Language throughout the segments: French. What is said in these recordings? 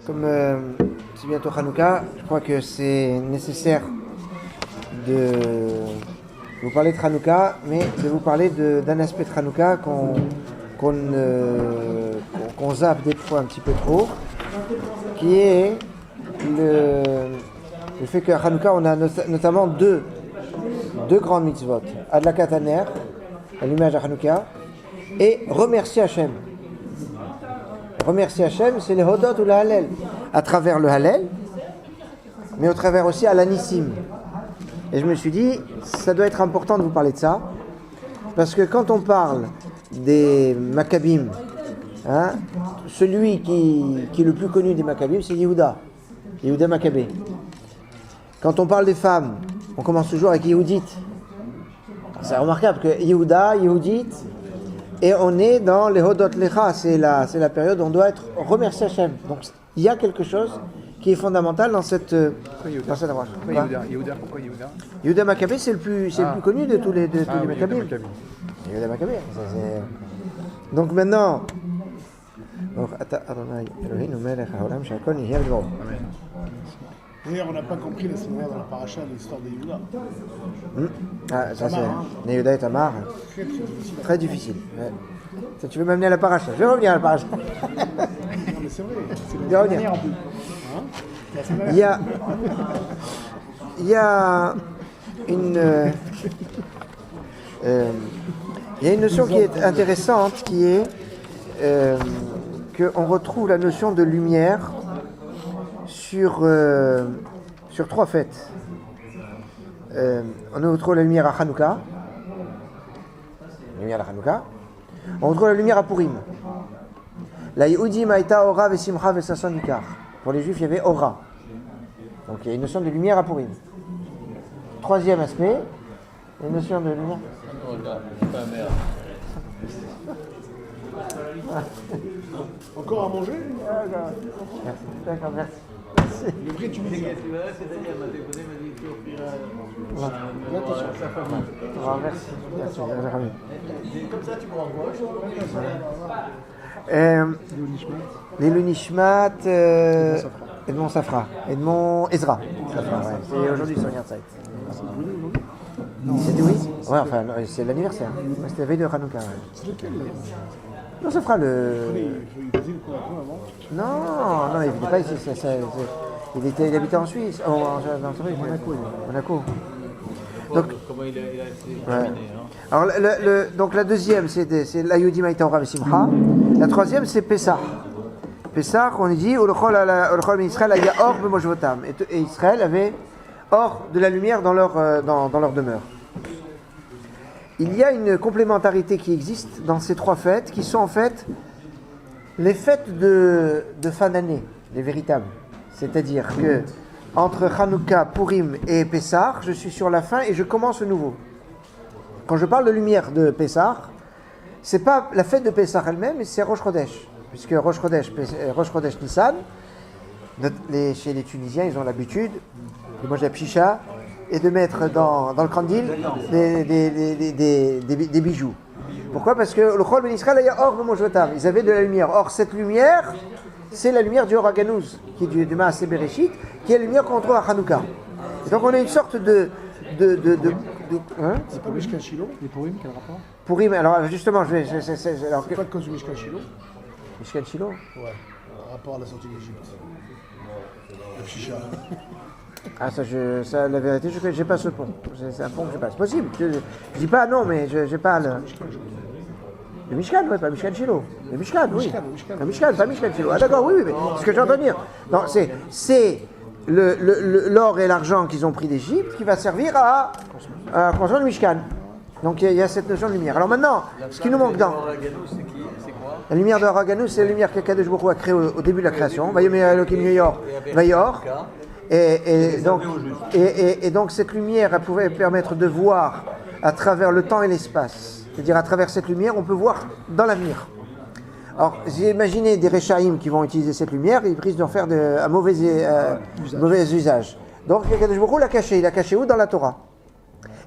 Comme c'est bientôt Hanouka, je crois que c'est nécessaire de vous parler de Hanouka, mais de vous parler d'un aspect de Hanouka qu'on zappe des fois un petit peu trop, qui est le fait qu'à Hanouka, on a notamment deux grandes mitzvot. Adlakat Haner, l'allumage à Hanouka, et remercier Hachem. Remercier Hachem, c'est le Hodot ou le Hallel. À travers le Hallel, mais au travers aussi à l'Anissim. Et je me suis dit, ça doit être important de vous parler de ça, parce que quand on parle des Maccabim, celui qui est le plus connu des Maccabim, c'est Yehuda Maccabée. Quand on parle des femmes, on commence toujours avec Yehudit. C'est remarquable que Yehuda, Yehudit, et on est dans les Hodot Lecha, c'est la période où on doit être remercié Hachem. Donc il y a quelque chose qui est fondamental dans cette approche. Pourquoi Yehuda Yehuda Maccabée, c'est le plus connu de tous les Maccabées. Yehuda Maccabée. Donc maintenant, d'ailleurs, on n'a pas compris la semaine dans la paracha de l'histoire de Yehuda. Ça c'est Yehuda et Tamar. Très difficile. Ouais. Ça, tu veux m'amener à la paracha? Je vais revenir à la paracha. Non mais c'est vrai, c'est la dernière en plus. Il y a une notion qui est intéressante, qui est qu'on retrouve la notion de lumière sur trois fêtes. On retrouve la lumière à Hanouka, on retrouve la lumière à Purim. La Yehudim Aïta Ora Vesimcha Vesason Ikar. Pour les Juifs, il y avait Ora. Donc il y a une notion de lumière à Purim. Troisième aspect, il y a une notion de lumière. Encore à manger? Merci. D'accord, merci. Le vrai, tu me dis. Merci. Comme ça, tu me renvoies. Les Nishmat, Edmond Safra, Edmond Ezra. C'est aujourd'hui son anniversaire. C'était oui? Ouais, enfin, c'est l'anniversaire. C'était la veille de Hanouka. C'est lequel? Non, ça fera le. Il faisait le coup avant? Non, il n'était pas ici. Il habitait en Suisse, Monaco. Donc, comment il a été ouais. Alors, donc la deuxième, c'est la Yehudim Aïta Ora Vesimcha. La troisième, c'est Pessah. Pessah, on dit, Olchol Israël aya or b'mojvotam. Et Israël avait or de la lumière dans leur demeure. Il y a une complémentarité qui existe dans ces trois fêtes, qui sont en fait les fêtes de fin d'année, les véritables. C'est-à-dire que entre Hanouka, Purim et Pessah, je suis sur la fin et je commence le nouveau. Quand je parle de lumière de Pessah, c'est pas la fête de Pessah elle-même, mais c'est Rosh Chodesh. Puisque Rosh Chodesh Nissan, chez les Tunisiens, ils ont l'habitude de manger la pchicha et de mettre dans le kandil des bijoux. Pourquoi? Parce que le Chol Ben Israël, il y a or b'mojvotam. Ils avaient de la lumière. Or, cette lumière, c'est la lumière du Or HaGanuz, qui est du Maaseh Bereshit, qui est la lumière qu'on trouve à Hanouka. Et donc, on a une sorte C'est pour Mishkan Shilo? Et Purim, quel rapport? Purim, alors justement, C'est pas cause du Mishkan Shilo? Mishkan Shilo? Ouais, rapport à la sortie d'Égypte. Le Chicha. Ah, ça, la vérité, je n'ai pas ce pont. C'est un pont que je n'ai pas. C'est possible. Je dis pas non, mais je n'ai pas le. Le Mishkan, oui, pas Mishkan Shilo. Le Mishkan, oui. Le Mishkan, pas Mishkan Shilo. Ah, d'accord, oui, mais ce que j'entends dire. Non, c'est l'or et l'argent qu'ils ont pris d'Égypte qui va servir à construire le Mishkan. Donc il y a cette notion de lumière. Alors maintenant, ce qui nous manque dans. La lumière de Or HaGanuz, c'est la lumière que Kadosh Baruch Hu a créée au début de la création. Vayomer Elokim Yor, Vayor. Et donc cette lumière, elle pouvait permettre de voir à travers le temps et l'espace. C'est-à-dire à travers cette lumière, on peut voir dans l'avenir. Alors, j'ai imaginé des Réchaïm qui vont utiliser cette lumière, ils risquent d'en faire un mauvais usage. Donc Kadosh Baruch Hu l'a caché. Il l'a caché où? Dans la Torah.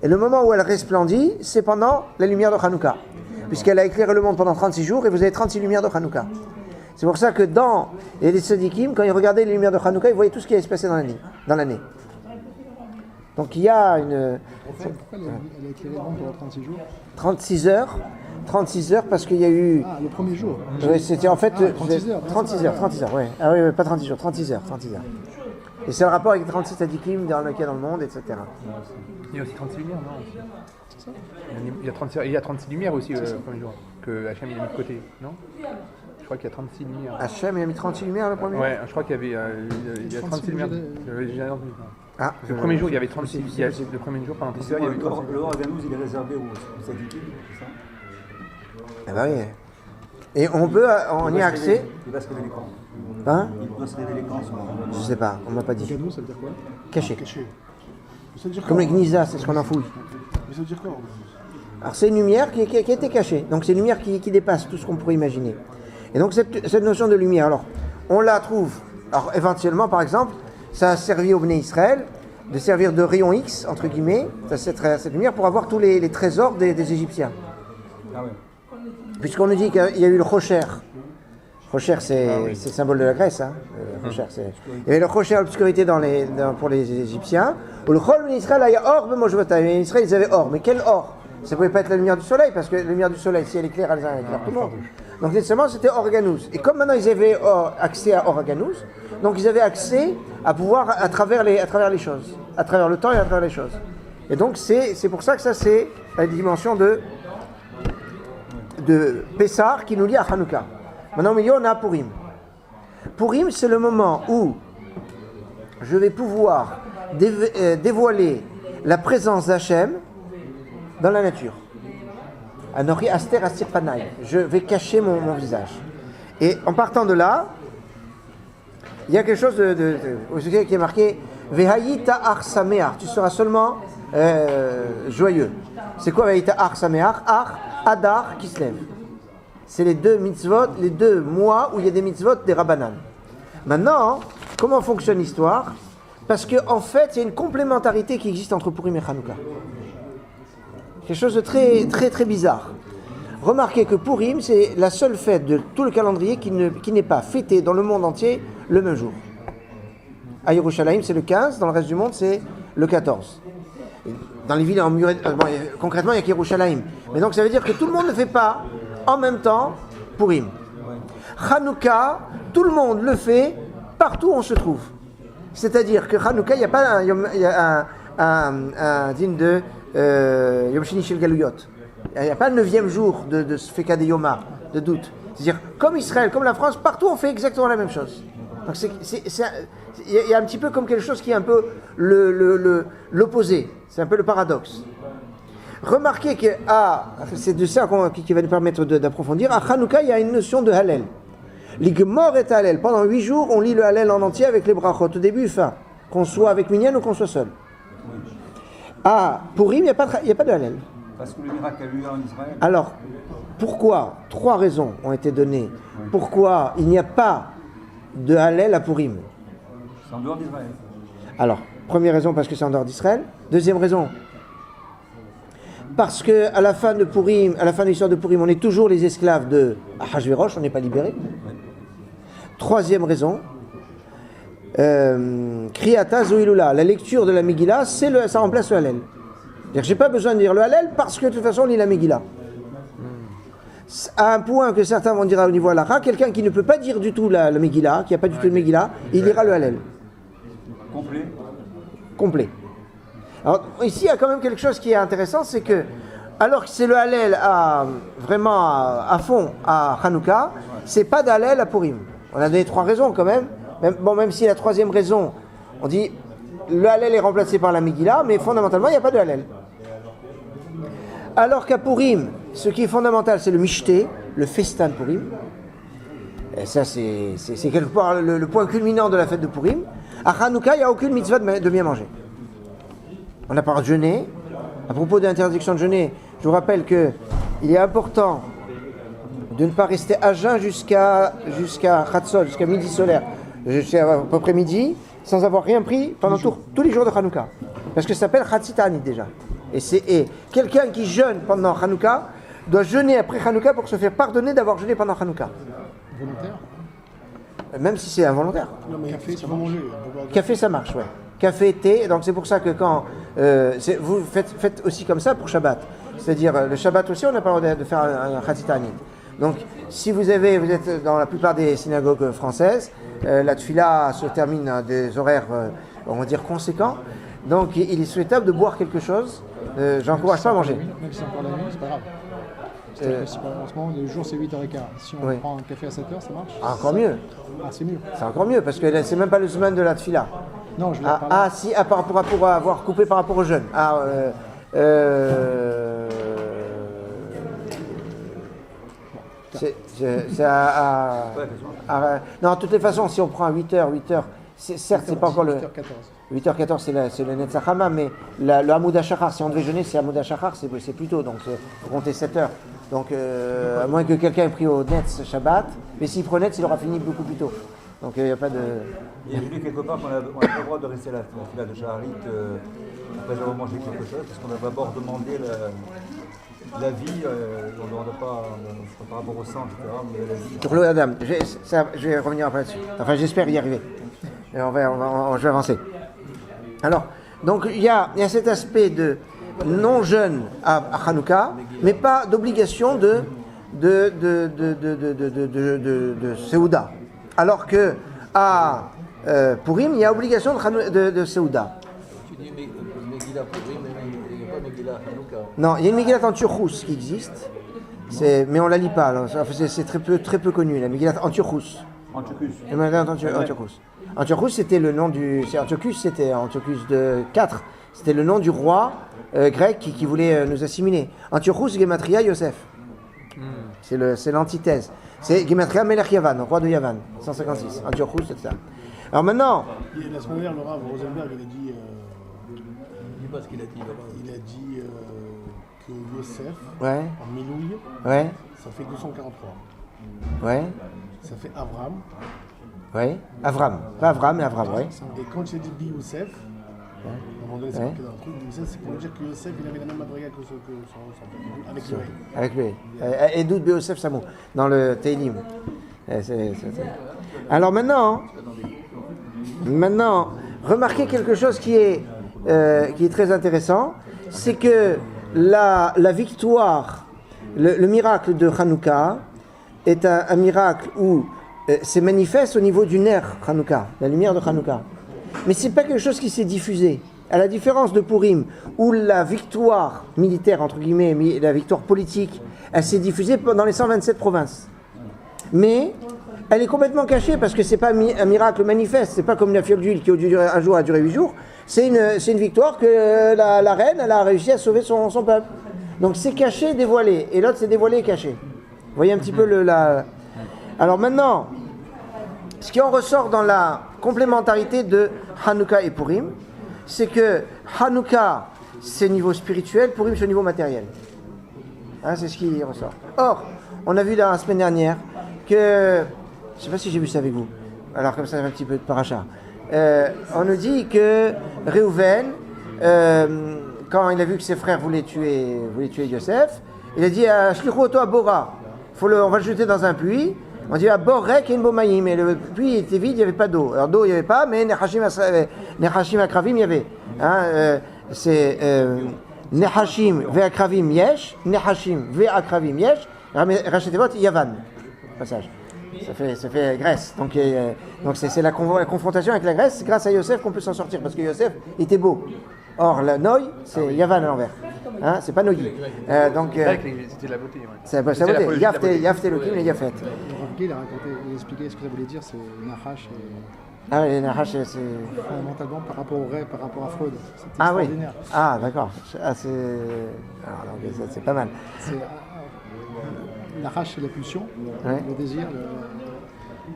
Et le moment où elle resplendit, c'est pendant la lumière de Hanouka. Puisqu'elle a éclairé le monde pendant 36 jours, et vous avez 36 lumières de Hanouka. C'est pour ça que il y a des tzadikim, quand ils regardaient les lumières de Hanouka, ils voyaient tout ce qui allait se passer dans l'année. Donc il y a une... Pourquoi elle a éclairé pendant 36 jours 36 heures parce qu'il y a eu... Ah, le premier jour. Oui, c'était en fait... 36 heures. 36 heures, ouais. Ah oui, pas 36 jours, 36 heures. Et c'est le rapport avec les 36 tzadikim dans lequel dans le monde, etc. Il y a aussi 36 lumières, non? C'est ça? Il y a 36 lumières aussi le premier jour, que Hachem il a mis de côté, non? Je crois qu'il y a 36 lumières. Hachem, il a mis 36 lumières le premier jour. Ouais, je crois qu'il y avait il y a 36 lumières. Ah, Le premier jour, il y avait 36 lumières. Le premier jour, pendant 36 heures, il y avait 36 lumières. Le Organous, il est réservé aux tzadikim, c'est ça? Eh ben oui. Et on y a accès. Il va se révéler quand? Hein? Il doit se révéler quand ce moment? Je sais pas, on m'a pas dit. Ganou, ça veut dire quoi? Caché. Caché. Ça veut dire Comme quoi? les Gnisa, c'est ce qu'on en fouille. Mais ça veut dire quoi? Alors c'est une lumière qui a été cachée. Donc c'est une lumière qui dépasse tout ce qu'on pourrait imaginer. Et donc cette notion de lumière, alors on la trouve, alors éventuellement par exemple, ça a servi au Bnei Israël de servir de rayon X, entre guillemets, cette lumière pour avoir tous les trésors des Égyptiens. Ah ouais. Puisqu'on nous dit qu'il y a eu le Rocher. Rocher, c'est le symbole de la Grèce. Hein. Rocher, il y avait le Rocher, l'obscurité pour les Égyptiens. Ou le Chol Bnei Israël, il y a or, mais moi je vois, en Israël ils avaient or. Mais quel or? Ça ne pouvait pas être la lumière du soleil, parce que la lumière du soleil, si elle éclaire, elle éclaire tout le monde. Donc nécessairement, c'était Organous. Et comme maintenant ils avaient accès à Organous, donc ils avaient accès à pouvoir à travers les choses, à travers le temps et à travers les choses. Et donc c'est pour ça que ça c'est la dimension de Pessah qui nous lie à Hanouka. Maintenant au milieu on a Purim. Purim c'est le moment où je vais pouvoir dévoiler la présence d'Hachem dans la nature. Anori Aster Astir Panay. Je vais cacher mon visage. Et en partant de là, il y a quelque chose qui est marqué Vehayita Ar Sameach. Tu seras seulement joyeux. C'est quoi Vehayita Ar Sameach? Ar, Adar, Kislev. C'est les deux mitzvot, les deux mois où il y a des mitzvot des Rabbanan. Maintenant, comment fonctionne l'histoire? Parce qu'en fait, il y a une complémentarité qui existe entre Purim et Hanouka. Quelque chose de très, très, très bizarre. Remarquez que Purim, c'est la seule fête de tout le calendrier qui n'est pas fêtée dans le monde entier le même jour. À Yerushalayim, c'est le 15, dans le reste du monde, c'est le 14. Dans les villes, concrètement, il n'y a qu'Yerushalayim. Mais donc, ça veut dire que tout le monde ne fait pas en même temps Purim. Hanouka, tout le monde le fait partout où on se trouve. C'est-à-dire que Hanouka, il n'y a pas un digne de Yom Shini Shel Galuyot. Il n'y a pas le 9e jour de Sfeka de Yoma, de doute. C'est-à-dire, comme Israël, comme la France, partout on fait exactement la même chose. Donc il y a un petit peu comme quelque chose qui est un peu l'opposé. C'est un peu le paradoxe. Remarquez que, c'est de ça qui va nous permettre d'approfondir, à Hanouka, il y a une notion de Hallel. L'Igmor est Hallel. Pendant 8 jours, on lit le Hallel en entier avec les brachot, au début et fin. Qu'on soit avec Minyan ou qu'on soit seul. Purim, il n'y a pas de Hallel. Parce que le miracle a eu en Israël. Alors, pourquoi? 3 raisons ont été données. Pourquoi il n'y a pas de Hallel à Purim? C'est en dehors d'Israël. Alors, première raison, parce que c'est en dehors d'Israël. Deuxième raison, parce que à la fin de Purim, à la fin de l'histoire de Purim, on est toujours les esclaves de Ahashverosh, on n'est pas libérés. Troisième raison, Kriyata Zoilula, la lecture de la Megillah, ça remplace le Hallel. C'est-à-dire que j'ai pas besoin de dire le Hallel parce que de toute façon on lit la Megillah. À un point que certains vont dire au niveau halakha, quelqu'un qui ne peut pas dire du tout la Megillah, qui n'a pas du tout de Megillah, il lira le Hallel. Complet. Alors ici il y a quand même quelque chose qui est intéressant, c'est que alors que c'est le Hallel vraiment à fond à Hanouka, c'est pas d'Hallel à Purim. On a donné 3 raisons quand même. Même si la 3e raison, on dit le Hallel est remplacé par la Megillah, mais fondamentalement il n'y a pas de Hallel. Alors qu'à Purim, ce qui est fondamental, c'est le Mishté, le festin de Purim. Et ça, c'est quelque part le point culminant de la fête de Purim. À Hanouka, il n'y a aucune mitzvah de bien manger. On n'a pas de jeûner. À propos de l'interdiction de jeûner, je vous rappelle qu'il est important de ne pas rester à jeun jusqu'à Chatzot, jusqu'à midi solaire, jusqu'à à peu près midi, sans avoir rien pris pendant tous les jours de Hanouka. Parce que ça s'appelle Chatzitani déjà. Et quelqu'un qui jeûne pendant Hanouka doit jeûner après Hanouka pour se faire pardonner d'avoir jeûné pendant Hanouka. Volontaire? Même si c'est involontaire. Non, mais café, ça va manger. On peut boire du- Café, ça marche, ouais. Café, thé, donc c'est pour ça que quand... vous faites aussi comme ça pour Shabbat. C'est-à-dire, le Shabbat aussi, on n'a pas le droit de faire un Chatzit Ta'anit. Donc, si vous êtes dans la plupart des synagogues françaises, la tfila se termine à des horaires, on va dire, conséquents. Donc, il est souhaitable de boire quelque chose. J'encourage pas à manger. Même si c'est encore la nuit, c'est pas grave. C'est-à-dire que si, en ce moment, le jour c'est 8h15. Si on Oui. prend un café à 7h, ça marche? Ah, encore mieux. Ah, c'est mieux. C'est encore mieux, parce que là, c'est même pas le semaine de la tfila. Non, je vais parler. Si, pour avoir coupé par rapport aux jeunes. C'est non, de toutes les façons, si on prend à 8h, certes, c'est pas encore le... 8h14. 8h14, c'est le Netzachama, mais le Hamoud HaShachar, si on devait jeûner, c'est Hamoud HaShachar, c'est plus tôt, donc il faut compter 7h. Donc, à moins que quelqu'un ait pris au Netz Shabbat, mais s'il prend Netz, il aura fini beaucoup plus tôt. Donc, il n'y a pas de... Il y a lu quelque part qu'on n'a pas le droit de rester là, la de Shaharit, après avoir mangé quelque chose, parce qu'on a d'abord demandé la vie, on ne doit pas, par rapport au sang, etc. Mais la vie. Pour le Adam, je vais revenir après là-dessus. Enfin, j'espère y arriver. Et je vais avancer. Alors, donc, il y a cet aspect de non-jeûne à Hanouka, mais pas d'obligation de Seouda. Alors que à Purim, il y a obligation de Seouda. Tu dis Megillah Purim, mais il n'y a pas Megillah Hanouka. Non, il y a une Megillat Antiochus qui existe, mais on ne la lit pas. Alors, c'est très peu connu, la Megillat Antiochus. Antiochus. La Megillat Antiochus. Antiochus, c'était le nom du... C'était Antiochus de 4. C'était le nom du roi grec qui voulait nous assimiler. Antiochus, Gematria, Yosef. C'est l'antithèse. C'est Gematria Melech Yavan, roi de Yavan, 156. Antiochus, c'est ça. Alors maintenant... La semaine dernière, le Rav Rosenberg, il a dit... Je ne dis pas ce qu'il a dit là-bas. Il a dit que Yosef, Ouais, en Milouï, ouais, ça fait 243. ouais, Ça fait Avram. ouais. Avram. Pas Avram, mais Avram, ouais. Et quand il a dit Bi Youssef, à un moment donné, c'est marqué dans le truc, Youssef, c'est pour dire que Youssef, il avait la même madriga que son avec le Avec lui. Et Doud Beosef Samou, dans le Teilim. C'est. Alors maintenant, remarquez quelque chose qui est très intéressant, c'est que la victoire, le miracle de Hanouka est un miracle où c'est manifeste au niveau du ner Hanouka, la lumière de Hanouka. Mais c'est pas quelque chose qui s'est diffusé. À la différence de Purim, où la victoire militaire, entre guillemets, la victoire politique, elle s'est diffusée dans les 127 provinces. Mais elle est complètement cachée parce que c'est pas un miracle manifeste. C'est pas comme la fiole d'huile qui au lieu de durer un jour a duré 8 jours. C'est une victoire que la reine elle a réussi à sauver son peuple. Donc c'est caché, dévoilé. Et l'autre c'est dévoilé et caché. Vous voyez un petit peu Alors maintenant, ce qui en ressort dans la complémentarité de Hanouka et Purim, c'est que Hanouka c'est niveau spirituel, Purim c'est au niveau matériel. Hein, c'est ce qui ressort. Or, on a vu la semaine dernière que, je ne sais pas si j'ai vu ça avec vous, alors comme ça un petit peu de paracha, on nous dit que Réhouven, quand il a vu que ses frères voulaient tuer Yosef, il a dit à Shlichu oto à Bora, on va le jeter dans un puits. On dit à Borek et Bomaïm, mais le puits était vide, il n'y avait pas d'eau. Alors d'eau il n'y avait pas, mais Nechashim Akravim il y avait. Hein, c'est Nechashim ve'Akravim yesh, Nechashim ve'Akravim yesh, Rachetevot Yavan. Passage. Ça fait Grèce. Donc c'est la confrontation avec la Grèce. C'est grâce à Yosef qu'on peut s'en sortir, parce que Yosef était beau. Or, la Noï, c'est Yavan à l'envers. Hein, c'est pas Nogi. Donc, C'est vrai que c'était de la beauté. Ouais. c'est la beauté. Yafte Elohim et Yafet. Il a raconté, il a expliqué ce que ça voulait dire, c'est Nahash. Ah oui, Nahash, c'est... Fondamentalement, par rapport au rêve, par rapport à Freud. C'était Ah oui. extraordinaire. Ah d'accord. Ah, c'est pas mal. Nahash, c'est la pulsion, Ouais. le désir,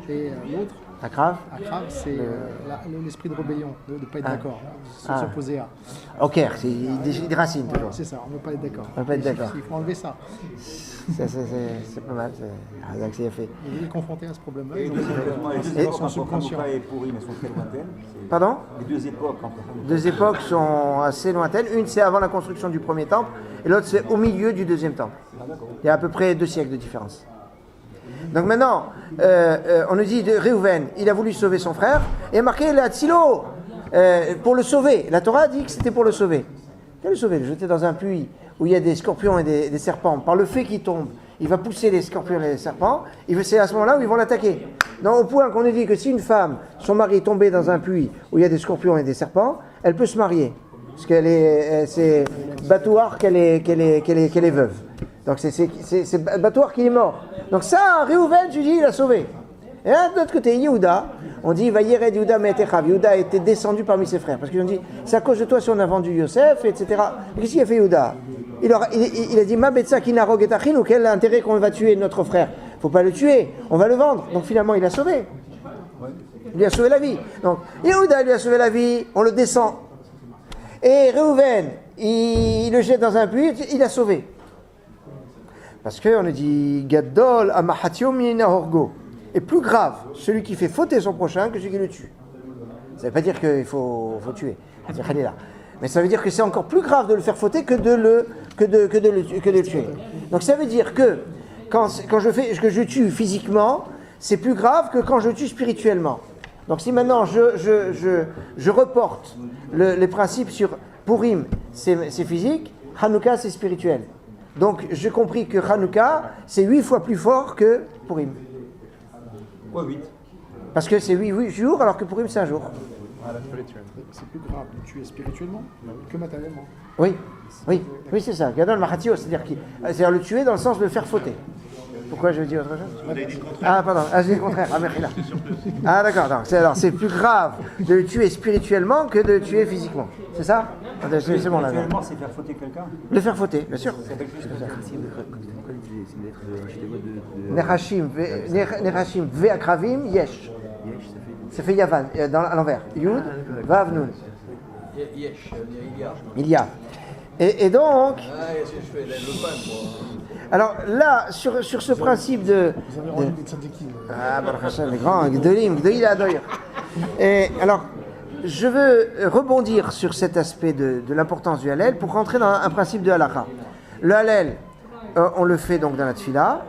et l'autre, Akrav. Akrav, c'est l'esprit de rébellion, de ne pas être d'accord, Ah. s'opposer à. Ok, il déracine toujours. C'est ça, on ne veut pas être d'accord. On veut pas être d'accord. Il faut enlever ça. C'est pas mal. Donc c'est fait. Il est confronté à ce problème-là. Et ils ont- les deux et époques son entre subconscient. Hanouka et Purim, elles sont très lointaines. Pardon? Les deux époques entre Hanouka. Deux époques sont assez lointaines. Une, c'est avant la construction du premier temple, et l'autre, c'est au milieu du deuxième temple. Il y a à peu près 2 siècles de différence. Donc maintenant, on nous dit de Réhouven, il a voulu sauver son frère, et il a marqué la Tzilo, pour le sauver. La Torah dit que c'était pour le sauver. Quel le sauver? Le jeter dans un puits où il y a des scorpions et des serpents. Par le fait qu'il tombe, il va pousser les scorpions et les serpents, c'est à ce moment-là où ils vont l'attaquer. Donc, au point qu'on nous dit que si une femme, son mari est tombé dans un puits où il y a des scorpions et des serpents, elle peut se marier. Parce qu'elle est, c'est Batouar qu'elle est veuve. Donc c'est Batouar qui est mort. Donc ça, Réhouven, tu dis, il a sauvé. Et là, de l'autre côté, Yehuda, on dit, va Yered Yehuda Me'etechav. Yehuda a été descendu parmi ses frères. Parce qu'ils ont dit, c'est à cause de toi si on a vendu Yosef, etc. Mais qu'est-ce qu'il a fait Yehuda? Il a dit, ma betsa kinarog et achin, ou quel intérêt qu'on va tuer notre frère? Faut pas le tuer, on va le vendre. Donc finalement, il a sauvé. Il lui a sauvé la vie. Donc, Yehuda lui a sauvé la vie, on le descend. Et Réhouven, il le jette dans un puits, il a sauvé. Parce qu'on a dit, Gadol amahatio mina horgo. Et plus grave, celui qui fait fauter son prochain que celui qui le tue. Ça ne veut pas dire qu'il faut tuer. Mais ça veut dire que c'est encore plus grave de le faire fauter que de le tuer. Donc ça veut dire que quand je tue physiquement, c'est plus grave que quand je tue spirituellement. Donc si maintenant je reporte les principes sur Purim, c'est physique, Hanouka c'est spirituel. Donc j'ai compris que Hanouka c'est 8 fois plus fort que Purim. Ouais, 8. Parce que c'est 8 jours alors que Purim c'est un jour. C'est plus grave de tuer spirituellement que matériellement. Oui, c'est ça. Gadol Machatio, c'est-à-dire le tuer dans le sens de le faire fauter. Pourquoi je dis autre chose? Ah, pardon, j'ai dit le contraire. Ah, merci là. Ah, d'accord. Alors, c'est plus grave de le tuer spirituellement que de le tuer physiquement. C'est ça? C'est bon là. Spirituellement, c'est faire fauter quelqu'un. Le faire fauter, bien sûr. Nerachim ve'akravim yesh. Ça fait Yavan, à l'envers. Yud, Vav, Nun. Yesh, Il y a. Et donc. Ah, c'est ce que je fais le pain, moi. Alors là, sur ce principe de. Vous avez rendu des tzadikim. Ah, Baruch Hashem, les grands, Gdolim, Gdoïla Adoyer. Et alors, je veux rebondir sur cet aspect de l'importance du Hallel pour rentrer dans un principe de Halakha. Le Hallel, on le fait donc dans la Tfila,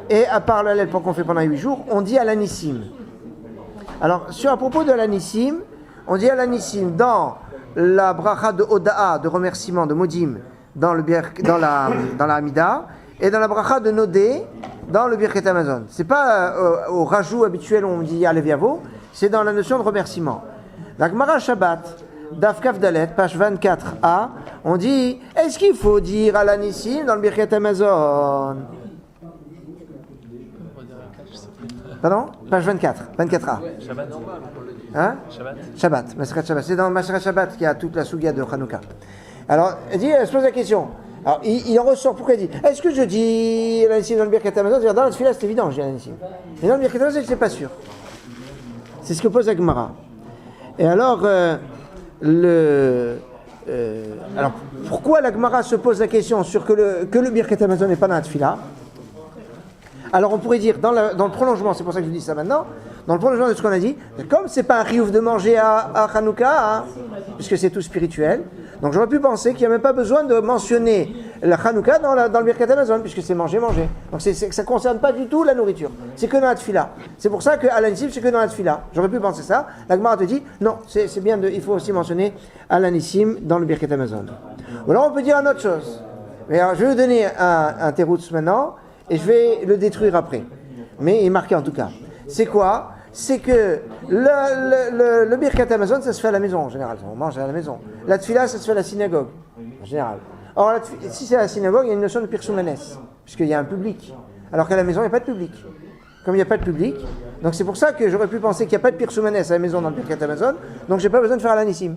et à part le Hallel qu'on fait pendant 8 jours, on dit Alanissim. Alors, à propos de Alanissim, on dit Alanissim dans la bracha de Oda'a, de remerciement, de Modim, dans la Hamida, et dans la bracha de Nodé, dans le Birket Hamazon. C'est pas au rajout habituel où on dit Alev Yavo, c'est dans la notion de remerciement. La Gemara Shabbat, Daf Kaf Dalet, page 24a, on dit, est-ce qu'il faut dire Alanissim dans le Birket Hamazon? Pardon? Page 24, 24a. Shabbat. Hein? Shabbat. Shabbat. C'est dans Maseret Shabbat qu'il y a toute la Sougia de Hanouka. Alors, elle se pose la question. Alors, il en ressort. Pourquoi il dit? Est-ce que je dis Alanissim dans le Birkat Hamazon? Dans la Tfila, c'est évident, je dis Alanissim. Mais dans le Birkat Hamazon, je ne suis pas sûr. C'est ce que pose la Gemara. Et alors, alors, pourquoi la Gemara se pose la question sur que le Birkat Hamazon n'est pas dans la Tfila? Alors on pourrait dire, dans le prolongement, c'est pour ça que je dis ça maintenant, dans le prolongement de ce qu'on a dit, comme c'est pas un riouf de manger à Hanouka, puisque c'est tout spirituel, donc j'aurais pu penser qu'il n'y a même pas besoin de mentionner la Hanouka dans le Birkat Hamazon, puisque c'est manger. Donc ça ne concerne pas du tout la nourriture, c'est que dans la Tfila. C'est pour ça que Alanissim, c'est que dans la Tfila. J'aurais pu penser ça. La Gemara te dit, non, c'est bien, il faut aussi mentionner Alanissim dans le Birkat Hamazon. Ou alors on peut dire une autre chose. Mais alors, je vais vous donner un teroutz maintenant, et je vais le détruire après. Mais il est marqué en tout cas. C'est quoi? C'est que le Birkat Hamazon, ça se fait à la maison en général. On mange à la maison. La Tfila, ça se fait à la synagogue en général. Or, si c'est à la synagogue, il y a une notion de Pirsoumanes, puisqu'il y a un public. Alors qu'à la maison, il n'y a pas de public. Comme il n'y a pas de public, donc c'est pour ça que j'aurais pu penser qu'il n'y a pas de Pirsoumanes à la maison dans le Birkat Hamazon, donc j'ai pas besoin de faire Alanissim.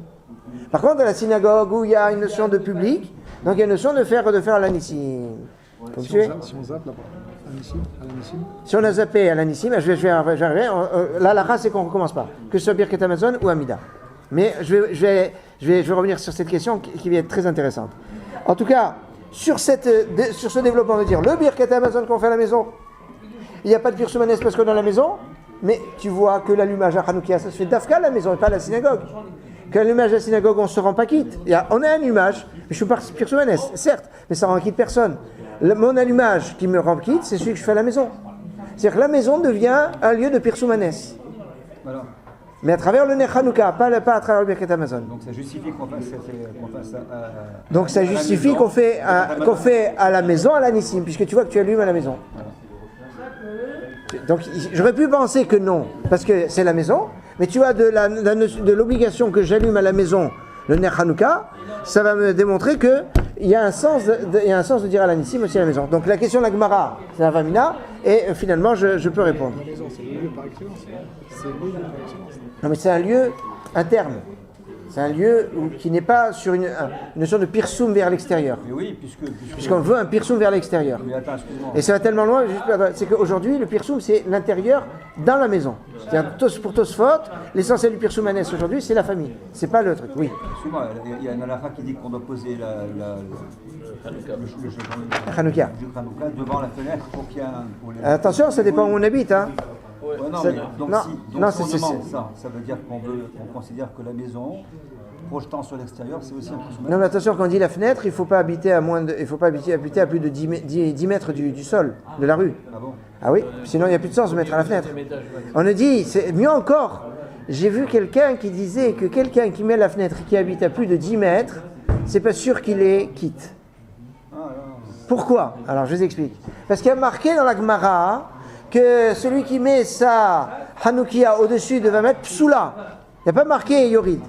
Par contre, à la synagogue où il y a une notion de public, donc il y a une notion de faire Alanissim. Si on zappe là-bas, Alanissim. Si on a zappé Alanissim, je vais arriver. Là, la race, c'est qu'on ne recommence pas, que ce soit Birkat Hamazon ou Amida. Mais je vais revenir sur cette question qui va être très intéressante. En tout cas, sur ce développement de dire le Birkat Hamazon qu'on fait à la maison, il n'y a pas de Pirsoumanes parce qu'on est dans la maison, mais tu vois que l'allumage à Hanoukia, ça se fait d'Afka à la maison et pas à la synagogue. Que l'allumage à la synagogue, on ne se rend pas quitte. On a un allumage, mais je suis pas Pirsoumanes, certes, mais ça ne rend quitte personne. Mon allumage qui me rend quitte, c'est celui que je fais à la maison. C'est-à-dire que la maison devient un lieu de Pirsoumanes. Voilà. Mais à travers le Ner Hanouka, pas à travers le Birkat Hamazon. Donc ça justifie qu'on fasse ça Donc ça justifie qu'on fait à la maison à l'anissim, puisque tu vois que tu allumes à la maison. Donc j'aurais pu penser que non, parce que c'est la maison, mais tu vois de l'obligation que j'allume à la maison le Ner Hanouka, ça va me démontrer qu'il y a un sens de dire à l'anissim aussi à la maison. Donc la question de la Gemara, c'est la Vamina, et finalement je peux répondre. La maison, c'est le lieu par excellence. C'est le lieu par excellence. Non mais c'est un lieu interne. C'est un lieu qui n'est pas sur une notion de pirsoum vers l'extérieur. Mais oui, Puisqu'on veut un pirsoum vers l'extérieur. Mais attends, excuse-moi. Et ça va tellement loin, c'est qu'aujourd'hui, le pirsoum, c'est l'intérieur dans la maison. C'est-à-dire, pour Tosfot, l'essentiel du pirsoum anès aujourd'hui, c'est la famille. C'est pas le truc, oui. Excuse-moi, il y a une halakha qui dit qu'on doit poser le Hanouka. devant la fenêtre pour qu'il y ait un... pour les- Attention, ça dépend où on habite. Hein. Ouais, non, Ça- mais donc non, si, non, si on c'est- demande ça veut dire qu'on considère que la maison, projetant sur l'extérieur, c'est aussi un prisme. Non, mais attention, quand on dit la fenêtre, il ne faut pas habiter à plus de 10 mètres du sol, de la rue. Ah bon? Ah oui, sinon il n'y a plus de sens de mettre à la fenêtre. On a dit, c'est mieux encore. J'ai vu quelqu'un qui disait que quelqu'un qui met la fenêtre et qui habite à plus de 10 mètres, c'est pas sûr qu'il est quitte. Pourquoi? Alors je vous explique. Parce qu'il y a marqué dans la Gemara que celui qui met sa Hanoukia au-dessus de 20 mètres, psoula. Il n'y a pas marqué Yorid.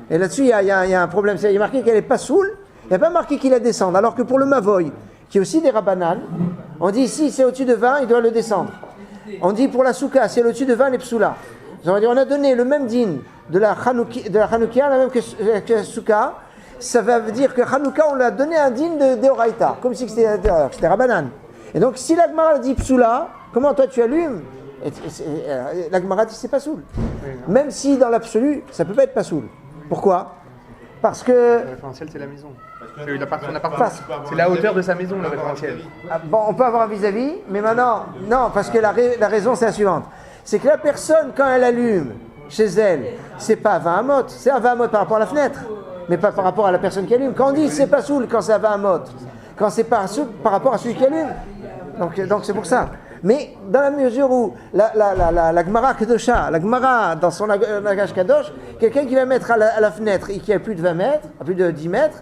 Et là-dessus, il y a un problème. Il y a marqué qu'elle n'est pas soule, il n'y a pas marqué qu'il la descende. Alors que pour le Mavoy, qui est aussi des Rabbanan, on dit si c'est au-dessus de 20, il doit le descendre. On dit pour la Souka, si elle est au-dessus de 20, elle est psoula. On a donné le même din de la Hanoukia, la même que la Souka. Ça veut dire que Hanouka, on lui a donné un din de Deoraita, comme si c'était Rabbanan. Et donc, si la Gemara dit psoula, comment toi tu allumes? La Gemara dit c'est pas soul. Même si dans l'absolu, ça peut pas être pas soul. Pourquoi? Parce que Le référentiel, c'est la maison. Son appartement. C'est la hauteur de sa maison, le référentiel. bon, on peut avoir un vis-à-vis, mais maintenant, non, parce que la raison c'est la suivante. C'est que la personne, quand elle allume chez elle, c'est pas à 20 amot, c'est à 20 amot par rapport à la fenêtre, mais pas par rapport à la personne qui allume. Quand on dit c'est pas soul, quand c'est à 20 amot, quand c'est pas soul par rapport à celui qui allume. Donc c'est pour ça. Mais dans la mesure où la Gemara Kedosha, la Gemara dans son langage Kadosh, quelqu'un qui va mettre à la fenêtre et qui a plus de 20 mètres, à plus de 10 mètres,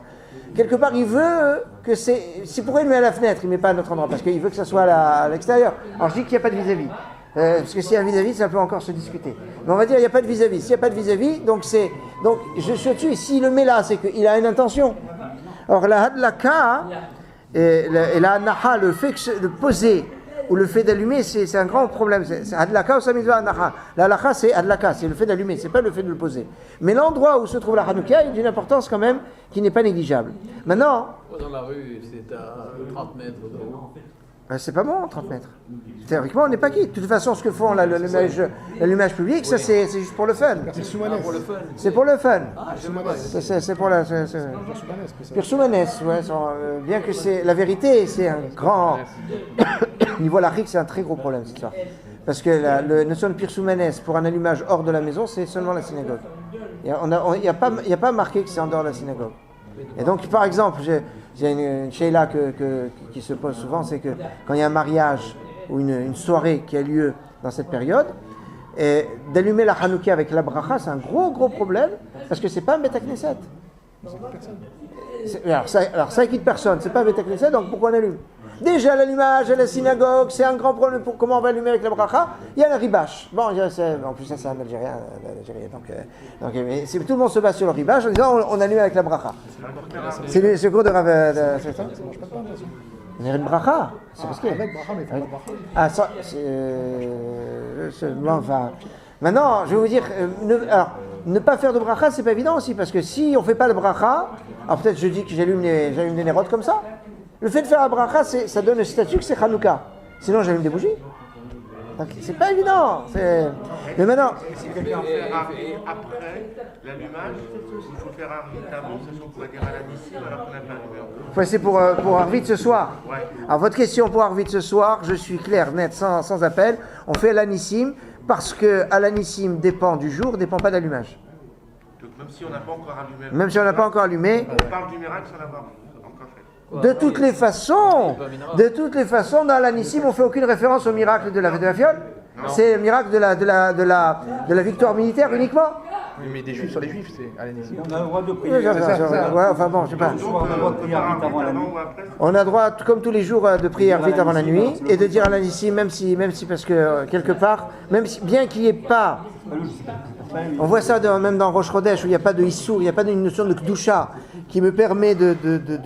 quelque part il veut que c'est pourquoi il met à la fenêtre, il ne met pas à notre endroit, parce qu'il veut que ça soit à l'extérieur. Alors je dis qu'il n'y a pas de vis-à-vis. Parce que s'il y a un vis-à-vis, ça peut encore se discuter. Mais on va dire qu'il n'y a pas de vis-à-vis. S'il n'y a pas de vis-à-vis, donc je suis dessus, s'il le met là, c'est qu'il a une intention. Or la hadlaka et la naha, le fait de poser ou le fait d'allumer, c'est un grand problème. C'est adlaka ou samidva anaha. La halakha, c'est adlaka, c'est le fait d'allumer, c'est pas le fait de le poser. Mais l'endroit où se trouve la Hanouka est d'une importance quand même qui n'est pas négligeable. Maintenant, Dans la rue, c'est à 30 mètres de haut. c'est pas bon, 30 mètres. Théoriquement, on n'est pas quitte. De toute façon, ce que font l'allumage public, ça c'est juste pour le fun. C'est Soumanès. Pour le fun. C'est pour le fun. Soumanès. C'est pour la. Pur Soumanès, ouais. Bien que c'est. La vérité, c'est un grand. Niveau lachique, c'est un très gros problème, c'est ça. Parce que la notion de Pir Soumanès pour un allumage hors de la maison, c'est seulement la synagogue. Il n'y a pas marqué que c'est en dehors de la synagogue. Et donc, par exemple, j'ai une sheila qui se pose souvent, c'est que quand il y a un mariage ou une soirée qui a lieu dans cette période, et d'allumer la Hanouka avec la bracha, c'est un gros problème, parce que c'est pas un Beth Knesset. Alors ça quitte personne, c'est pas un Beth Knesset, donc pourquoi on allume? Déjà l'allumage à la synagogue, c'est un grand problème pour comment on va allumer avec la bracha. Il y a le ribache. Bon, en plus ça c'est un Algérien, donc mais tout le monde se base sur le ribache en disant on allume avec la bracha. C'est le cours de Rav. C'est ça? On a une bracha. C'est parce que. Avec bracha, mais pas de bracha. Ah ça, enfin. Maintenant, je vais vous dire, ne pas faire de bracha, c'est pas évident aussi, parce que si on fait pas le bracha, alors peut-être je dis que j'allume des nérotes comme ça. Le fait de faire la bracha, ça donne le statut que c'est Hanouka. Sinon, j'allume des bougies. Donc, c'est pas évident. Mais maintenant. Si quelqu'un fait après l'allumage, il faut faire un avant, sachant qu'on va dire à la Nissim alors qu'on n'a pas allumé. Ouais, c'est pour Arvit ce soir. Ouais. Alors, votre question pour Arvit ce soir, je suis clair, net, sans appel. On fait l'anissim parce que l'anissim dépend du jour, dépend pas d'allumage. Donc même si on n'a pas encore allumé. Même si on n'a pas encore allumé. On parle du miracle sans l'avoir encore fait. De toutes les façons, dans l'Anissim, on ne fait aucune référence au miracle de la fiole. C'est le miracle de la victoire militaire uniquement. Oui, mais des juifs sur les juifs, c'est à l'Anissim. On a le droit de prier. Ouais, enfin bon, je sais pas. On a le droit de prier vite avant la nuit. On a droit, comme tous les jours, de prier vite avant la nuit et de dire à l'Anissim, même si parce que quelque part, bien qu'il n'y ait pas, on voit ça même dans Rosh Chodesh où il n'y a pas de Issour, il n'y a pas une notion de Kdusha qui me permet de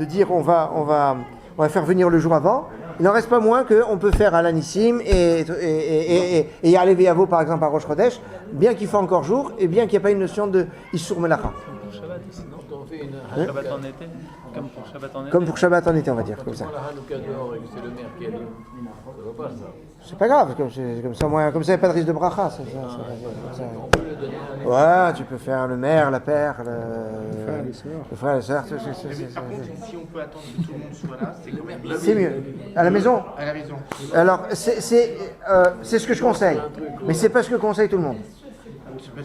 dire on va faire venir le jour avant. Il n'en reste pas moins qu'on peut faire à l'Anissim et Yarlev Yavo par exemple à Rosh Chodesh, bien qu'il fasse encore jour et bien qu'il n'y ait pas une notion de Issour Melacha. On fait une Shabbat en été, comme pour Shabbat en été. Comme pour Shabbat en été, on va dire, comme ça. la Hanouka dehors et que c'est le maire qui allume. Ça va pas ça. C'est pas grave, comme ça, il n'y a pas de risque de bracha. Ouais, tu peux faire le maire, la père, le frère, les sœurs. Par contre, si on peut attendre que tout le monde soit là, c'est quand même C'est mieux. À la maison. à la maison. Alors, c'est ce que je conseille, mais c'est pas ce que conseille tout le monde.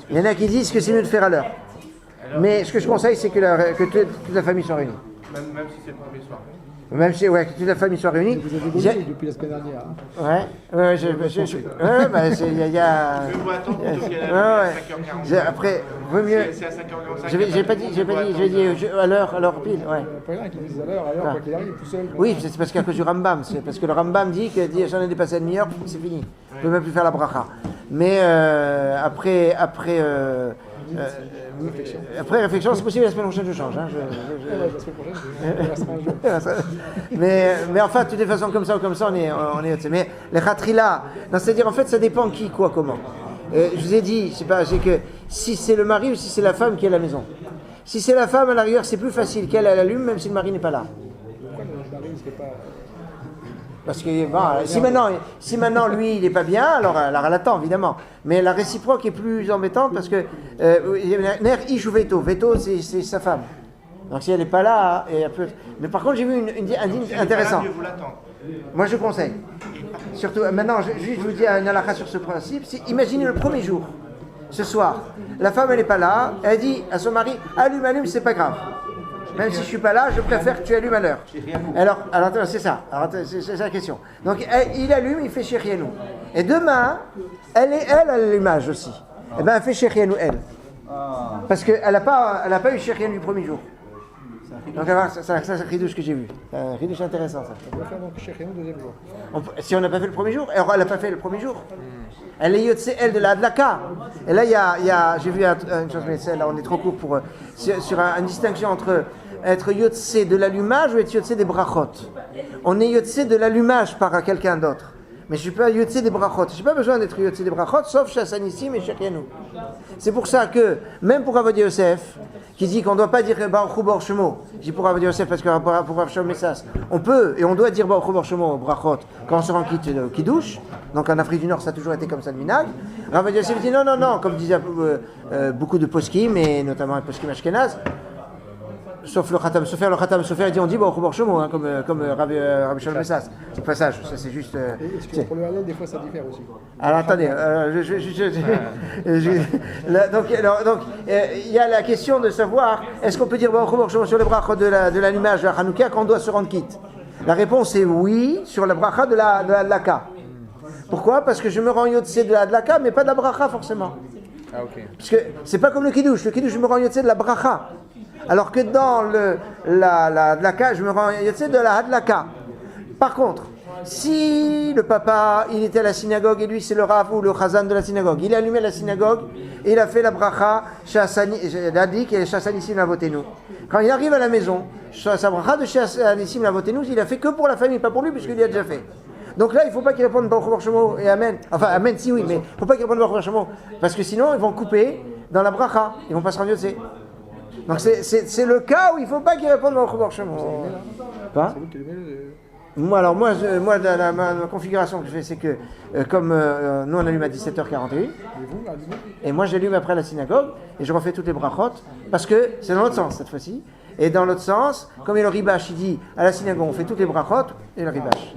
Il y en a qui disent que c'est mieux de faire à l'heure. Mais ce que je conseille, c'est que toute la famille soit réunie. Même si c'est le premier soir. Même si, que toute la famille soit réunie. Vous avez évolué depuis la semaine dernière. Ouais, il y a. Je vais attendre plutôt qu'à la 5h40. Après, vaut mieux. C'est à 5h45. J'ai pas dit à l'heure pile, ouais. Pas rien qui disent à l'heure, quoi qu'il arrive, tout seul. Oui, c'est parce qu'à cause du Rambam. C'est parce que le Rambam dit que j'en ai dépassé une demi-heure, c'est fini. Je ne peux même plus faire la bracha. Mais après réflexion, c'est possible la semaine prochaine je change. Hein, La semaine prochaine, mais enfin, de toutes les façons, comme ça ou comme ça, on est. Mais les khatrila, c'est-à-dire en fait, ça dépend qui, quoi, comment. Je vous ai dit, c'est que si c'est le mari ou si c'est la femme qui est à la maison. Si c'est la femme, à la rigueur, c'est plus facile qu'elle allume, même si le mari n'est pas là. pourquoi le mari ne serait pas. Parce que si maintenant lui il n'est pas bien, alors elle attend évidemment. Mais la réciproque est plus embêtante parce que Ner Ish ou Veto, Veto c'est sa femme. Donc si elle n'est pas là, mais par contre j'ai vu un digne intéressant. Mieux vous l'attendre. Moi je conseille. Surtout maintenant, je vous dis un halakha sur ce principe. Imaginez le premier jour, ce soir, la femme elle n'est pas là, elle dit à son mari allume, c'est pas grave. Même si je ne suis pas là, je préfère que tu allumes à l'heure. Alors c'est ça. Alors, c'est la question. Donc, il allume, il fait Shérianou. Et demain, elle à l'allumage aussi. Et bien, elle fait Shérianou, elle. Parce qu'elle n'a pas eu Shérianou du premier jour. Donc, c'est un ridouche que j'ai vu. C'est un ridouche intéressant, ça. On doit faire donc chez le deuxième jour. Si on n'a pas fait le premier jour, alors elle n'a pas fait le premier jour. Elle est yotse, elle, de la Hadlaka. Et là, j'ai vu une chose, mais celle-là, on est trop court pour. Sur une distinction entre être yotse de l'allumage ou être yotse des brachot. On est yotse de l'allumage par quelqu'un d'autre. Mais je ne suis pas yotse des brachot. Je n'ai pas besoin d'être yotse des brachot, sauf chez Anissim et chez Rianou. C'est pour ça que, même pour Avodia Yosef, qui dit qu'on ne doit pas dire Baruch Hu Baruch Shemo, je dis pour Avodia Yosef parce que pour Baruch Shemo Messas, on peut et on doit dire Baruch Hu Baruch Shemo au brachot quand on se rend qui douche. Donc en Afrique du Nord, ça a toujours été comme ça le minag. Avodia Yosef dit non, comme disaient beaucoup de poskim, et notamment les poskim ashkenaz. Sauf le Khatam Sofer, il dit on dit Baruch Hu Baruch Shemo, hein, comme Rabbi Shalom Messas. C'est pas ça, c'est juste. Est-ce que pour le halal, des fois, ça diffère aussi. Alors attendez, donc il y a la question de savoir est-ce qu'on peut dire Baruch Hu Baruch Shemo sur les brachas de l'allumage de la Hanouka quand on doit se rendre quitte. La réponse est oui sur la bracha de la Hadlaka. Pourquoi ? Parce que je me rends yotse de la Hadlaka, mais pas de la bracha forcément. Ah, ok. Parce que c'est pas comme le kiddush. Le kiddush, je me rends yotse de la bracha. Alors que dans la Hadlaka, je me rends yotse de la Hadlaka. Par contre, si le papa, il était à la synagogue et lui c'est le rav ou le chazan de la synagogue, il a allumé la synagogue et il a fait la bracha, Dadik et Shassanissim Lavotenu. Quand il arrive à la maison, sa bracha de Shassanissim Lavotenu, il a fait que pour la famille, pas pour lui, puisqu'il l'a déjà fait. Donc là, il ne faut pas qu'il réponde Baruch Hu Baruch Shemo et Amen. Enfin, Amen, si oui, mais il ne faut pas qu'il réponde Baruch Hu Baruch Shemo. Parce que sinon, ils vont couper dans la bracha. Ils ne vont pas se rendre yotse. Donc c'est le cas où il ne faut pas qu'il réponde Baruch Hu Baruch Shemo. Pas ? Moi, ma configuration que je fais, c'est que comme nous on allume à 17h41, et moi j'allume après la synagogue, et je refais toutes les brachot, parce que c'est dans l'autre sens cette fois-ci. Et dans l'autre sens, comme il y a le ribash, il dit à la synagogue on fait toutes les brachot et le ribash.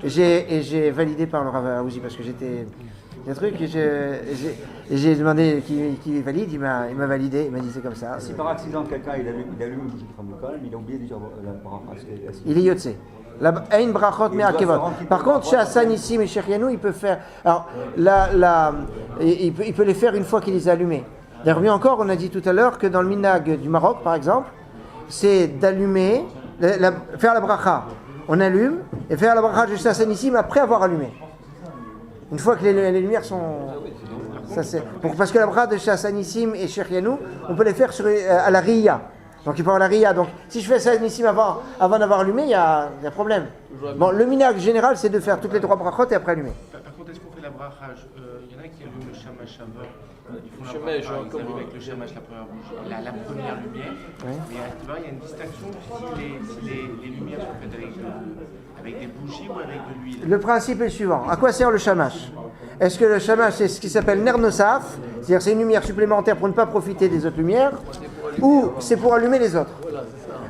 Et j'ai validé par le Rav Aouzi, parce que j'étais Des trucs que j'ai demandé qui valide, il m'a validé, il m'a dit c'est comme ça. Si par accident quelqu'un il allume une bougie de Hanouka, mais il a oublié de dire la bracha, Il est yotse. Ein brachot me'akevot. Par contre, chez Hassan ici, mais chez Rianou, il peut faire. Alors, il peut les faire une fois qu'il les a allumés. D'ailleurs, mieux encore, on a dit tout à l'heure que dans le minhag du Maroc, par exemple, c'est d'allumer, faire la bracha. On allume et faire la bracha chez Hassan ici, mais après avoir allumé. Une fois que les lumières sont. Ça, parce que la bracha de chez Hassan Nissim et chez Rianou, on peut les faire à la Riya. Donc il peut avoir la Riya. Donc si je fais ça Nissim avant d'avoir allumé, il y a problème. Bon, le minhag général, c'est de faire toutes les 3 brachot et après allumer. Par contre, est-ce qu'on fait la bracha? Il y en a qui allument le shamash avant. Ils font Shamash, la bracha, ils allument avec le shamash la première bougie, la première lumière. Ouais. Mais tu vois, il y a une distinction si les lumières sont faites avec des bougies ou avec de l'huile. Le principe est le suivant. À quoi sert le shamash? Est-ce que le shamash, c'est ce qui s'appelle ner nosaf, c'est-à-dire c'est une lumière supplémentaire pour ne pas profiter des autres lumières, ou c'est pour allumer les autres?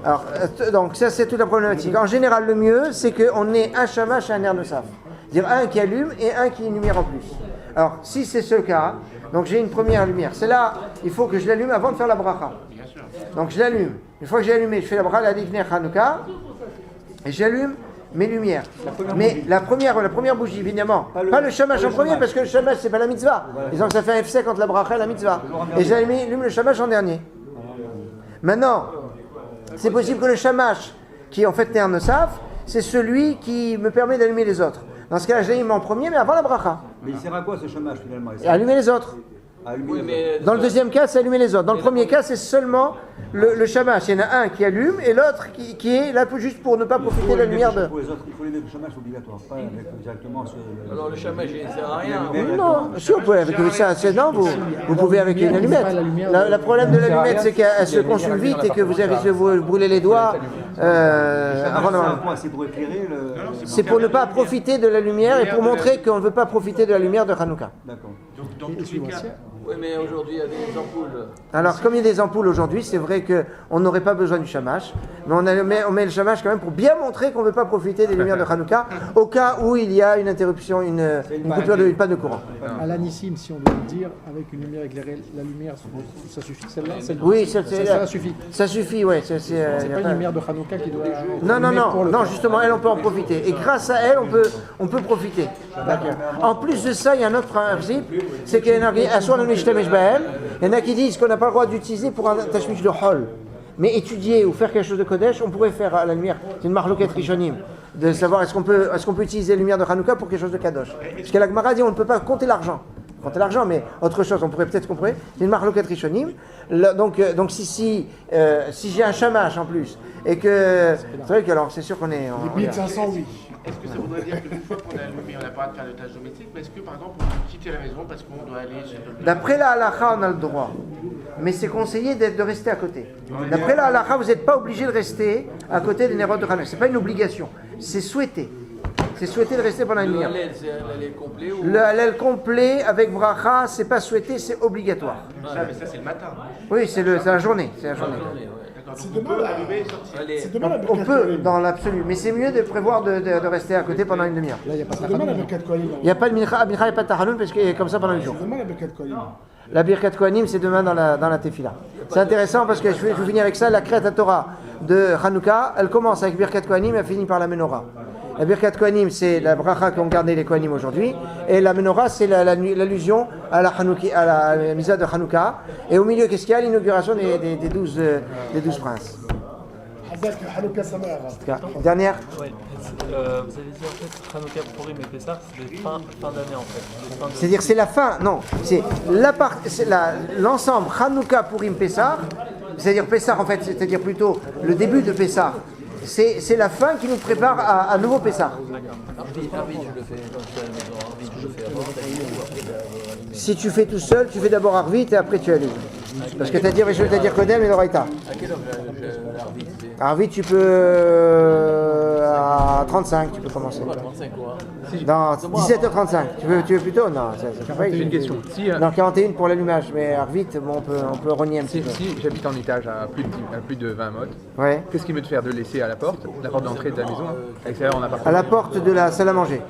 Alors, donc ça c'est toute la problématique. En général, le mieux, c'est qu'on ait un shamash et un ner nosaf. C'est-à-dire un qui allume et un qui est une lumière en plus. Alors, si c'est ce cas, donc j'ai une première lumière. C'est là, il faut que je l'allume avant de faire la bracha. Bien sûr. Donc je l'allume. Une fois que j'ai allumé, je fais la bracha, la Livnei Hanouka, et j'allume mes lumières. Mais la première bougie, évidemment. Pas le shamash en premier, parce que le shamash, c'est pas la mitzvah. Et donc ça fait un FC contre la bracha et la mitzvah. Et j'allume le shamash en dernier. Maintenant, c'est possible que le shamash, qui est en fait Ner Nosaf, c'est celui qui me permet d'allumer les autres. Dans ce cas-là, je l'allume en premier, mais avant la bracha. Mais il sert à quoi ce chômage finalement? Et allumer les autres. Dans le deuxième cas, c'est allumer les autres. Dans le premier cas, c'est seulement le shamash. Il y en a un qui allume et l'autre qui est là juste pour ne pas profiter de la lumière de. Pour les autres, il faut les mettre le chômage obligatoire, pas avec directement sur. Alors le chômage, il ne sert à rien. Non, si on peut avec ça, non, vous pouvez avec une allumette. Le problème de l'allumette, c'est qu'elle se consume vite et que vous avez vous brûler les doigts. C'est pour éclairer le. C'est pour ne pas profiter de la lumière et pour montrer qu'on ne veut pas profiter de la lumière de Hanouka. D'accord. Donc dans tous les cas. Oui, mais aujourd'hui, il y a des ampoules. Alors, comme il y a des ampoules aujourd'hui, c'est vrai qu'on n'aurait pas besoin du shamash, mais on met le shamash quand même pour bien montrer qu'on ne veut pas profiter des lumières de Hanouka, au cas où il y a une interruption, une coupure de panne de courant. À l'anissime, si on veut le dire, avec une lumière éclairée, la lumière, ça suffit celle-là Oui, ça suffit. Ça suffit, oui. C'est pas une lumière de Hanouka qui doit. Non, justement, elle, on peut en profiter. Et grâce à elle, on peut profiter. En plus de ça, il y a un autre principe, c'est qu'il y en a qui disent qu'on n'a pas le droit d'utiliser pour un tashmish de hol. Mais étudier ou faire quelque chose de Kodesh, on pourrait faire à la lumière. C'est une marloquette rishonim. De savoir est-ce qu'on peut utiliser la lumière de Hanouka pour quelque chose de Kadosh. Parce que la Gemara dit on ne peut pas compter l'argent. Mais autre chose, peut-être qu'on pourrait. C'est une marloquette rishonim. Donc si j'ai un shamash en plus, et que. C'est vrai que alors c'est sûr qu'on est. Les bits 500, oui. Est-ce que ça voudrait dire qu'une fois qu'on a allumé, on n'a pas de faire de tâches domestiques, mais est-ce que par exemple on peut quitter la maison parce qu'on doit aller chez le. D'après la halakha, on a le droit. Mais c'est conseillé de rester à côté. D'après la halakha, vous n'êtes pas obligé de rester à côté des nérotes de Hanouka. Ce n'est pas une obligation. C'est souhaité. C'est souhaité de rester pendant une lumière. Le halal, c'est un halal complet ou... Le halal complet avec bracha, c'est pas souhaité, c'est obligatoire. Ça, mais ça c'est le matin. Oui, c'est la journée. D'accord, donc on peut allumer et sortir. C'est demain la On Birkat peut, Kohanim. dans l'absolu, mais c'est mieux de prévoir de rester à côté pendant une demi-heure. Là, il n'y a pas de demain la Birkat Kohanim. Il n'y a pas de mincha, il n'y a pas de tahanoun parce qu'il est comme ça pendant une jour. Demain la Birkat Kohanim. La Birkat Kohanim, c'est demain dans la Tefila. C'est intéressant parce que je vais finir avec ça. La Kriyat Torah de Hanouka, elle commence avec Birkat Kohanim et elle finit par la Menorah. La Birkat Kohanim, c'est la bracha qu'ont gardé les Kohanim aujourd'hui. Et la Menorah, c'est l'allusion à la Misa de Hanouka. Et au milieu, qu'est-ce qu'il y a? L'inauguration des 12 princes. Hazak Hanouka Samar. Dernière. Ouais. Vous avez dit en fait Hanouka, Purim et Pessah, c'est des fin d'année en fait. C'est-à-dire c'est la fin, non, c'est l'ensemble Hanouka, Purim, Pessah, c'est-à-dire Pessah en fait, c'est-à-dire plutôt le début de Pessah. C'est la fin qui nous prépare à nouveau Pessah. Arvid, je le fais dans la maison. Arvid, je le fais avant, ou après. Si tu fais tout seul, tu fais d'abord Arvit et après tu allumes. Parce que tu as dit, je vais te dire Kodem et l'Oraïta. À quelle heure l'arbitre Arvit, tu peux à 35, tu peux commencer. 35 quoi. Dans 17h35. Tu veux plutôt? Non, ça fait J'ai une question. Si, Non, 41 pour l'allumage, mais Arvit, bon, on peut renier un petit peu. si j'habite en étage à plus de 20 modes, Ouais. qu'est-ce qui me fait faire de laisser à la porte d'entrée de la maison, à l'extérieur en appartement? À la porte de la salle à manger.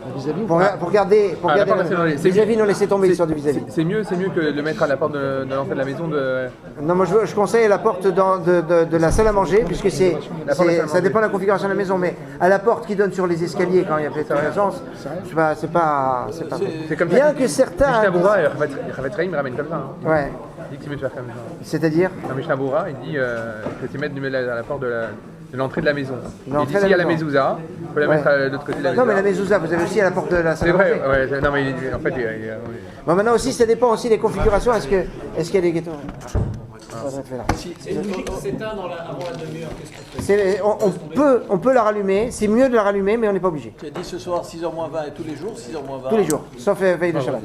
Pour garder. Ah, la porte de la salle à manger. Vis-à-vis, non laisser tomber l'histoire du vis-à-vis. C'est mieux que de le mettre à la porte de l'entrée de la maison de... Non, moi je conseille à la porte de la salle à manger, puisque ça dépend de la configuration de la maison, mais à la porte qui donne sur les escaliers quand il y a peut-être urgence, c'est pas. C'est comme Bien ça. que certains. Mishnah Boura et Ravet Chaim me ramène comme ça. Hein. Ouais. Il dit que tu veux te faire comme ça. C'est-à-dire Dans Mishnah Boura, il dit que tu mets à la porte de l'entrée de la maison. Il L'entrée dit de la s'il y a la maison. mezouza, il faut la mettre de l'autre côté de la Non, mezouza. mais la mezouza, vous avez aussi à la porte de la salle C'est à manger. vrai, ouais, non mais en fait, Bon, maintenant aussi, ça dépend aussi des configurations. Est-ce qu'il y a des ghettos? Si une musique s'éteint avant la demi-heure, qu'est-ce qu'on fait? On peut la rallumer, c'est mieux de la rallumer, mais on n'est pas obligé. Tu as dit ce soir 6h moins 20 et tous les jours 6h moins 20. Tous les jours, sauf veille de Shabbat.